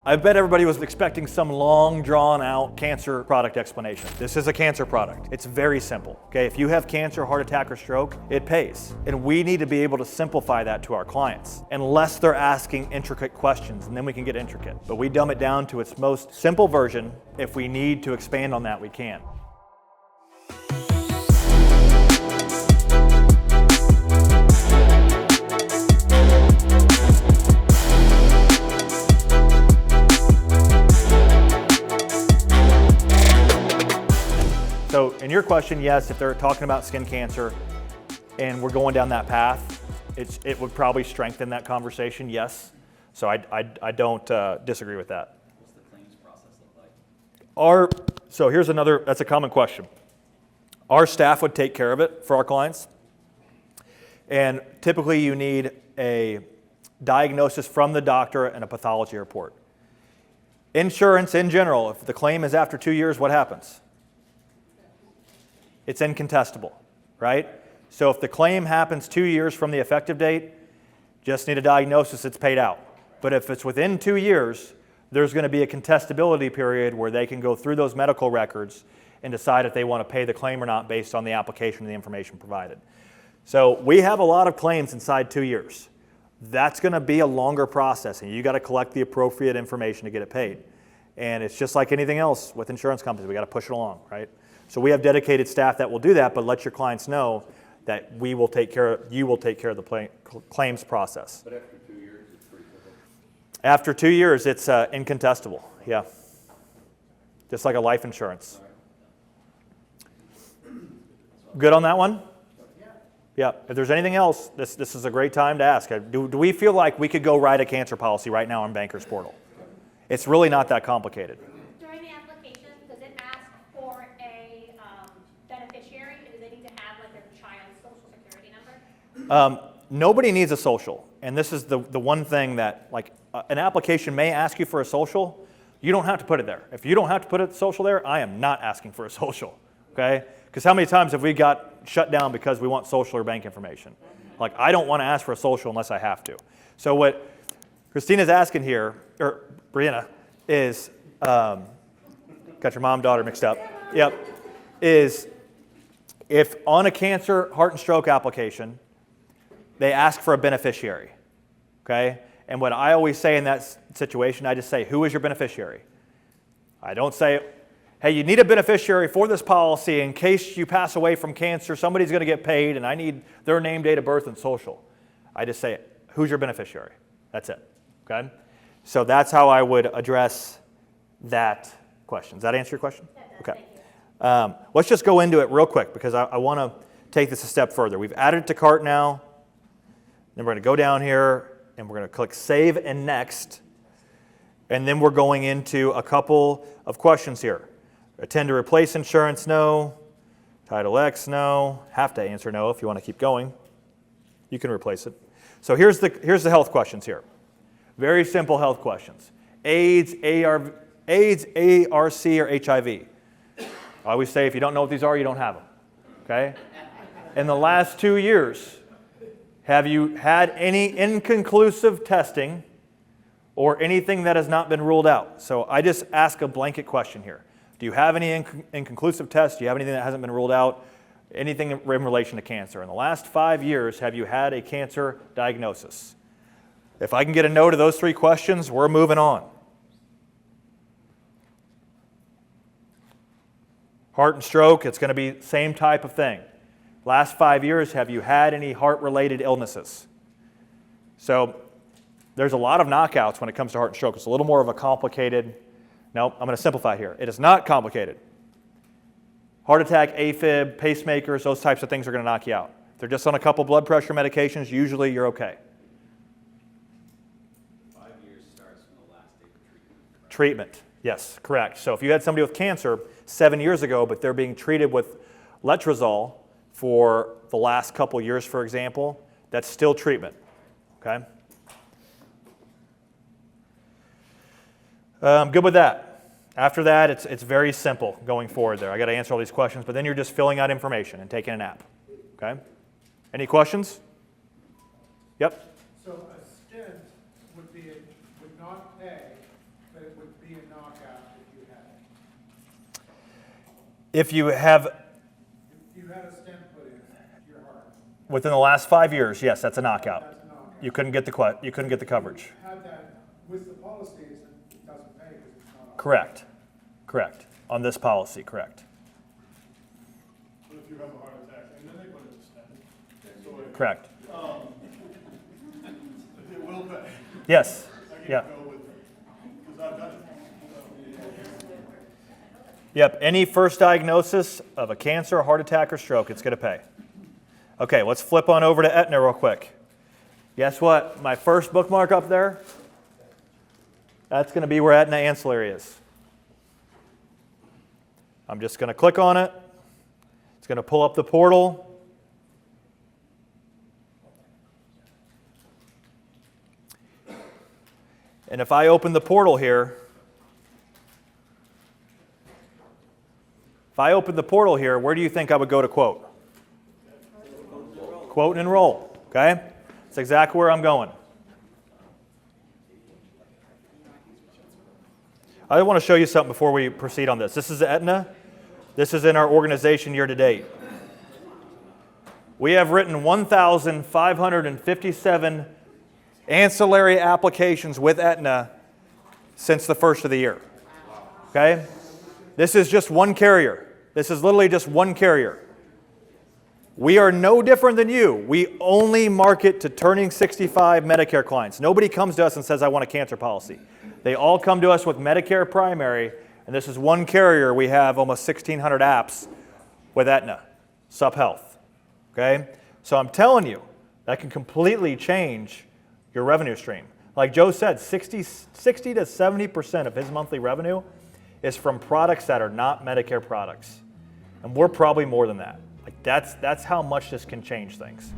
I bet everybody was expecting some long, drawn-out cancer product explanation. This is a cancer product. It's very simple. Okay, if you have cancer, heart attack, or stroke, it pays. And we need to be able to simplify that to our clients, unless they're asking intricate questions, and then we can get intricate. But we dumb it down to its most simple version. If we need to expand on that, we can. So in your question, yes, if they're talking about skin cancer and we're going down that path, it would probably strengthen that conversation, yes. So I don't disagree with that. What's the claims process look like? So here's another, that's a common question. Our staff would take care of it for our clients. And typically you need a diagnosis from the doctor and a pathology report. Insurance in general, if the claim is after 2 years, what happens? It's incontestable, right? So if the claim happens 2 years from the effective date, just need a diagnosis, it's paid out. But if it's within 2 years, there's going to be a contestability period where they can go through those medical records and decide if they want to pay the claim or not based on the application and the information provided. So we have a lot of claims inside 2 years. That's going to be a longer process, and you got to collect the appropriate information to get it paid. And it's just like anything else with insurance companies, we got to push it along, right? So we have dedicated staff that will do that, but let your clients know that you will take care of the claims process. But after 2 years, it's pretty simple. After 2 years, it's incontestable, yeah. Just like a life insurance. Good on that one? Yeah. If there's anything else, this is a great time to ask. Do we feel like we could go write a cancer policy right now on Bankers Portal? It's really not that complicated. During the application, does it ask for a beneficiary? Do they need to have like their child's social security number? Nobody needs a social. And this is the one thing that, like, an application may ask you for a social. You don't have to put it there. If you don't have to put a social there, I am not asking for a social, okay? Because how many times have we got shut down because we want social or bank information? Like, I don't want to ask for a social unless I have to. So what Christina's asking here, or Brianna, is, got your mom, daughter mixed up. Yep. Is if on a cancer, heart and stroke application, they ask for a beneficiary, okay? And what I always say in that situation, I just say, who is your beneficiary? I don't say, hey, you need a beneficiary for this policy in case you pass away from cancer, somebody's going to get paid, and I need their name, date of birth, and social. I just say, who's your beneficiary? That's it, okay? So that's how I would address that question. Does that answer your question? Okay. Let's just go into it real quick because I want to take this a step further. We've added it to cart now. Then we're going to go down here and we're going to click Save and Next. And then we're going into a couple of questions here. Attend to replace insurance, no. Title X, no. Have to answer no if you want to keep going. You can replace it. So here's the health questions here. Very simple health questions. AIDS, ARC, or HIV. I always say if you don't know what these are, you don't have them. Okay? In the last 2 years, have you had any inconclusive testing or anything that has not been ruled out? So I just ask a blanket question here. Do you have any inconclusive tests? Do you have anything that hasn't been ruled out? Anything in relation to cancer? In the last 5 years, have you had a cancer diagnosis? If I can get a no to those 3 questions, we're moving on. Heart and stroke, it's going to be the same type of thing. Last 5 years, have you had any heart-related illnesses? So there's a lot of knockouts when it comes to heart and stroke. It's a little more of a complicated, no, I'm going to simplify here. It is not complicated. Heart attack, AFib, pacemakers, those types of things are going to knock you out. If they're just on a couple blood pressure medications, usually you're okay. 5 years starts from the last day of treatment. Treatment, yes, correct. So if you had somebody with cancer 7 years ago, but they're being treated with letrozole for the last couple years, for example, that's still treatment, okay? Good with that. After that, it's very simple going forward there. I got to answer all these questions, but then you're just filling out information and taking a nap, okay? Any questions? Yep. So a stent would not pay, it would be a knockout if you had it. If you have, If you had a stent put in your heart, within the last 5 years, yes, that's a knockout. that's a knockout. You couldn't get the coverage. Had that with the policy, it doesn't pay because it's not. Correct. Correct. On this policy, correct. But if you have a heart attack, and then they put it in stent. So Correct. it will pay. Yes. I Yeah. can go with it, because I've done it. Yep. Any first diagnosis of a cancer, heart attack, or stroke, it's going to pay. Okay, let's flip on over to Aetna real quick. Guess what? My first bookmark up there, that's going to be where Aetna ancillary is. I'm just going to click on it. It's going to pull up the portal. And if I open the portal here, where do you think I would go to quote? Quote and enroll, okay? That's exactly where I'm going. I want to show you something before we proceed on this. This is Aetna. This is in our organization year to date. We have written 1,557 ancillary applications with Aetna since the first of the year. Okay? This is just one carrier. This is literally just one carrier. We are no different than you. We only market to turning 65 Medicare clients. Nobody comes to us and says, I want a cancer policy. They all come to us with Medicare primary, and this is one carrier. We have almost 1,600 apps with Aetna, SupHealth. Okay? So I'm telling you, that can completely change your revenue stream. Like Joe said, 60 to 70% of his monthly revenue is from products that are not Medicare products. And we're probably more than that. Like that's how much this can change things.